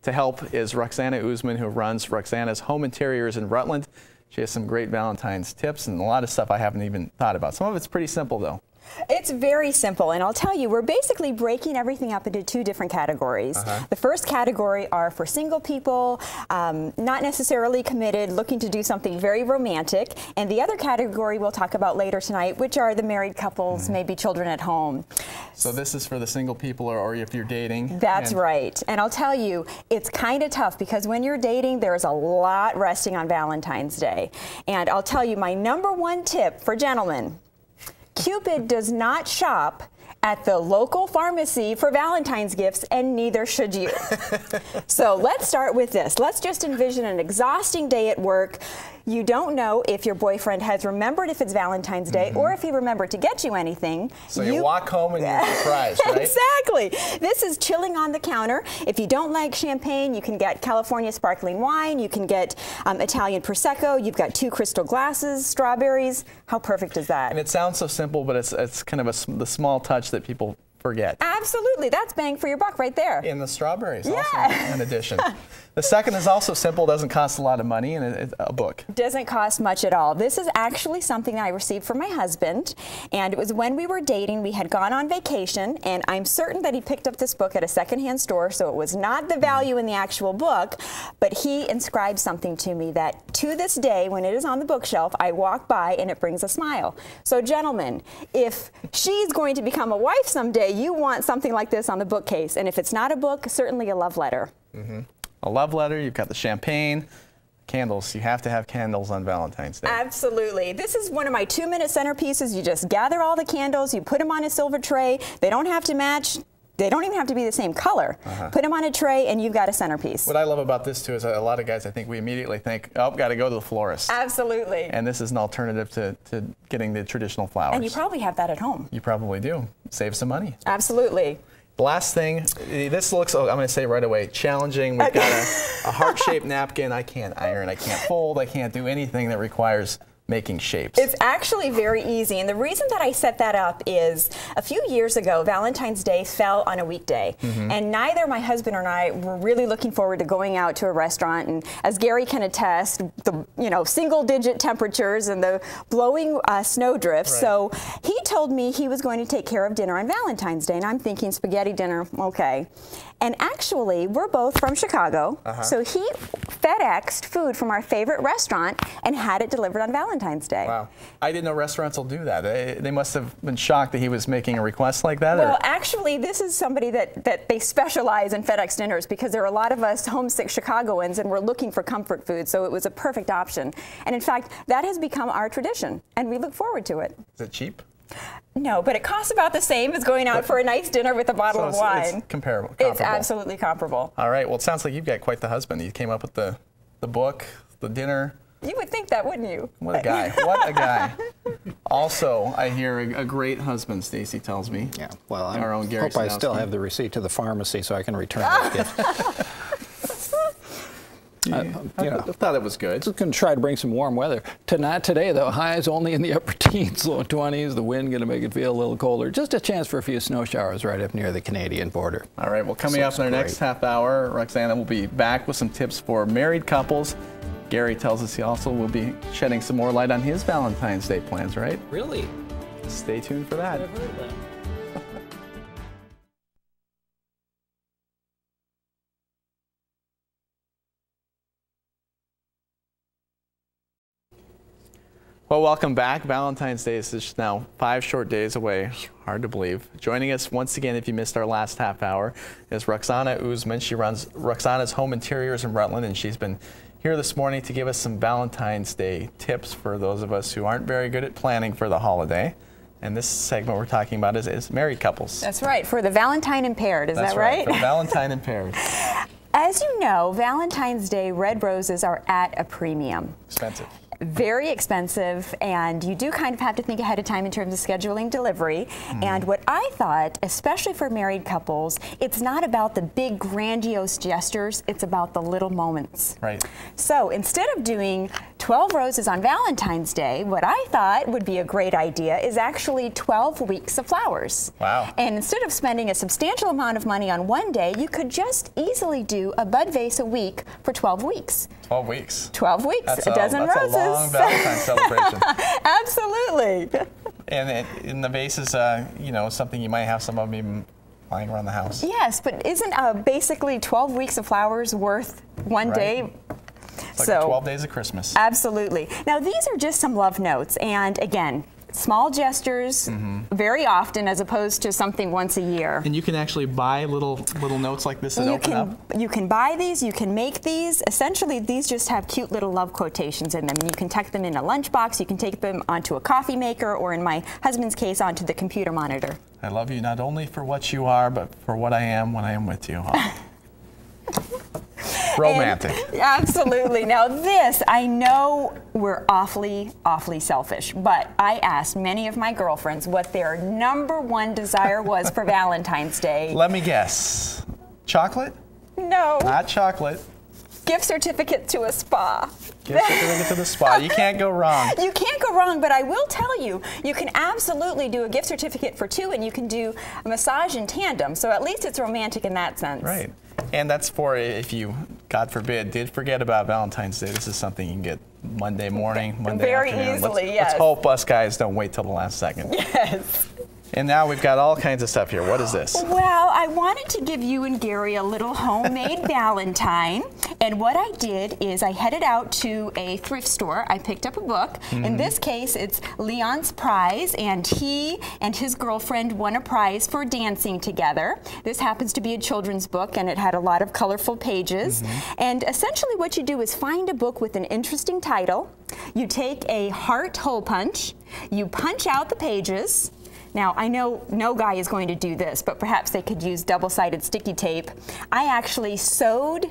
to help is Ruxana Oosman, who runs Ruxana's Home Interiors in Rutland. She has some great Valentine's tips and a lot of stuff I haven't even thought about. Some of it's pretty simple, though. It's very simple, and I'll tell you, we're basically breaking everything up into two different categories. The first category are for single people, not necessarily committed, looking to do something very romantic, and the other category we'll talk about later tonight, which are the married couples, maybe children at home. So this is for the single people or if you're dating? That's right, and I'll tell you, it's kind of tough because when you're dating, there's a lot resting on Valentine's Day. And I'll tell you, my #1 tip for gentlemen: Cupid does not shop at the local pharmacy for Valentine's gifts, and neither should you. So let's start with this. Let's just envision an exhausting day at work. You don't know if your boyfriend has remembered if it's Valentine's Day or if he remembered to get you anything. So you walk home and you're surprised, right? Exactly. This is chilling on the counter. If you don't like champagne, you can get California sparkling wine. You can get Italian Prosecco. You've got 2 crystal glasses, strawberries. How perfect is that? And it sounds so simple, but it's kind of the small touch that people forget. Absolutely. That's bang for your buck right there. And the strawberries also, in addition. The second is also simple, doesn't cost a lot of money, and it's a book. Doesn't cost much at all. This is actually something that I received from my husband, and it was when we were dating. We had gone on vacation, and I'm certain that he picked up this book at a secondhand store, so it was not the value in the actual book, but he inscribed something to me that to this day, when it is on the bookshelf, I walk by and it brings a smile. So gentlemen, if she's going to become a wife someday, you want something like this on the bookcase, and if it's not a book, certainly a love letter. A love letter, you've got the champagne, candles. You have to have candles on Valentine's Day. Absolutely. This is one of my 2-minute centerpieces. You just gather all the candles, you put them on a silver tray. They don't have to match. They don't even have to be the same color. Put them on a tray and you've got a centerpiece. What I love about this too is a lot of guys, I think we immediately think, oh, got to go to the florist. Absolutely. And this is an alternative to getting the traditional flowers. And you probably have that at home. You probably do. Save some money. Absolutely. The last thing, this looks, I'm going to say right away, challenging. We've got a heart-shaped napkin. I can't iron, I can't fold, I can't do anything that requires making shapes. It's actually very easy, and the reason that I set that up is a few years ago, Valentine's Day fell on a weekday, and neither my husband or I were really looking forward to going out to a restaurant, and as Gary can attest, the single-digit temperatures and the blowing snow drifts, so he told me he was going to take care of dinner on Valentine's Day, and I'm thinking spaghetti dinner, okay. And actually, we're both from Chicago, so he FedExed food from our favorite restaurant and had it delivered on Valentine's Day. Wow. I didn't know restaurants will do that. They must have been shocked that he was making a request like that. Well, actually, this is somebody that they specialize in FedEx dinners because there are a lot of us homesick Chicagoans and we're looking for comfort food, so it was a perfect option. And in fact, that has become our tradition, and we look forward to it. Is it cheap? No, but it costs about the same as going out for a nice dinner with a bottle of wine. It's comparable. It's absolutely comparable. All right. Well, it sounds like you've got quite the husband. You came up with the book, the dinner. You would think that, wouldn't you? What a guy. What a guy. Also, I hear a great husband, Stacy tells me. Yeah, well, I hope I still have the receipt to the pharmacy so I can return that gift. I thought it was good. Just going to try to bring some warm weather. Not today, though. Highs only in the upper teens, low 20s. The wind going to make it feel a little colder. Just a chance for a few snow showers right up near the Canadian border. All right. Well, coming up in our next half hour, Ruxana will be back with some tips for married couples. Gary tells us he also will be shedding some more light on his Valentine's Day plans, right? Really? Stay tuned for that. I've heard that. Well, welcome back. Valentine's Day is just now 5 short days away. Hard to believe. Joining us once again, if you missed our last half hour, is Ruxana Oosman. She runs Ruxana's Home Interiors in Rutland, and she's been here this morning to give us some Valentine's Day tips for those of us who aren't very good at planning for the holiday. And this segment we're talking about is married couples. That's right, for the Valentine impaired, is that right? For the Valentine impaired. As you know, Valentine's Day red roses are at a premium. Expensive. Very expensive, and you do kind of have to think ahead of time in terms of scheduling delivery. And what I thought, especially for married couples, it's not about the big grandiose gestures, it's about the little moments. Right. So instead of doing 12 roses on Valentine's Day, what I thought would be a great idea is actually 12 weeks of flowers. Wow. And instead of spending a substantial amount of money on one day, you could just easily do a bud vase a week for 12 weeks. 12 weeks. 12 weeks, a dozen roses. That's a long Valentine's celebration. Absolutely. And the vase is, you know, something you might have some of them lying around the house. Yes, but isn't basically 12 weeks of flowers worth one day? It's like 12 days of Christmas. Absolutely. Now, these are just some love notes, and again, small gestures very often as opposed to something once a year. And you can actually buy little notes like this that open up? You can buy these, you can make these. Essentially, these just have cute little love quotations in them, and you can tuck them in a lunchbox, you can take them onto a coffee maker, or in my husband's case, onto the computer monitor. I love you not only for what you are, but for what I am when I am with you. Romantic. Absolutely. Now this, I know we're awfully, awfully selfish, but I asked many of my girlfriends what their #1 desire was for Valentine's Day. Let me guess. Chocolate? No. Not chocolate. Gift certificate to a spa. Gift certificate to the spa. You can't go wrong. You can't go wrong, but I will tell you, you can absolutely do a gift certificate for 2, and you can do a massage in tandem, so at least it's romantic in that sense. Right. And that's for if you, God forbid, did forget about Valentine's Day. This is something you can get Monday morning, Monday very afternoon. Easily, let's, yes. Let's hope us guys don't wait till the last second. Yes. And now we've got all kinds of stuff here. What is this? Well, I wanted to give you and Gary a little homemade Valentine. And what I did is I headed out to a thrift store. I picked up a book. In this case, it's Leon's Prize, and he and his girlfriend won a prize for dancing together. This happens to be a children's book, and it had a lot of colorful pages. And essentially what you do is find a book with an interesting title. You take a heart hole punch. You punch out the pages. Now, I know no guy is going to do this, but perhaps they could use double-sided sticky tape. I actually sewed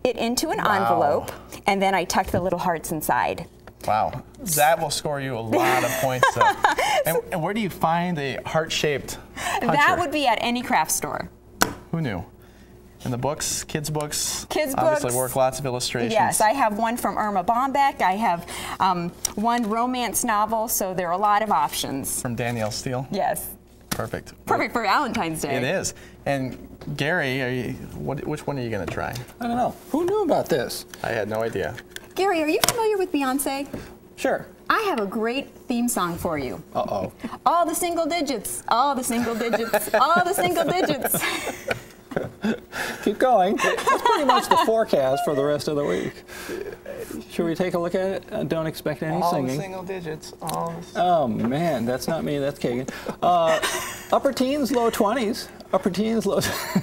it into an envelope, and then I tucked the little hearts inside. Wow. That will score you a lot of points. And where do you find a heart-shaped puncher? That would be at any craft store. Who knew? In the books, kids' books, kids' obviously books. Work lots of illustrations. Yes, I have one from Irma Bombeck. I have one romance novel, so there are a lot of options. From Danielle Steele? Yes. Perfect. Perfect for Valentine's Day. It is. And Gary, which one are you going to try? I don't know. Who knew about this? I had no idea. Gary, are you familiar with Beyonce? Sure. I have a great theme song for you. Uh-oh. All the single digits, all the single digits, all the single digits. Keep going. That's pretty much the forecast for the rest of the week. Should we take a look at it? Don't expect any singing. All the single digits. Oh, man, that's not me. That's Kagan. Upper teens, low 20s. Upper teens, low...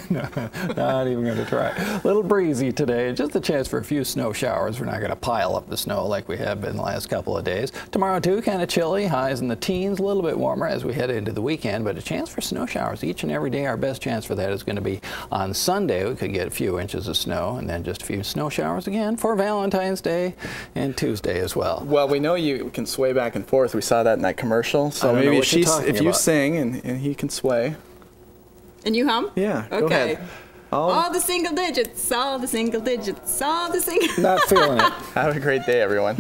No, not even going to try. A little breezy today. Just a chance for a few snow showers. We're not going to pile up the snow like we have been the last couple of days. Tomorrow, too, kind of chilly. Highs in the teens. A little bit warmer as we head into the weekend. But a chance for snow showers each and every day. Our best chance for that is going to be on Sunday. We could get a few inches of snow. And then just a few snow showers again for Valentine's Day and Tuesday as well. Well, we know you can sway back and forth. We saw that in that commercial. So maybe if you sing and he can sway. And you hum? Yeah, okay. Go ahead. All the single digits, all the single digits, all the single... Not feeling it. Have a great day, everyone.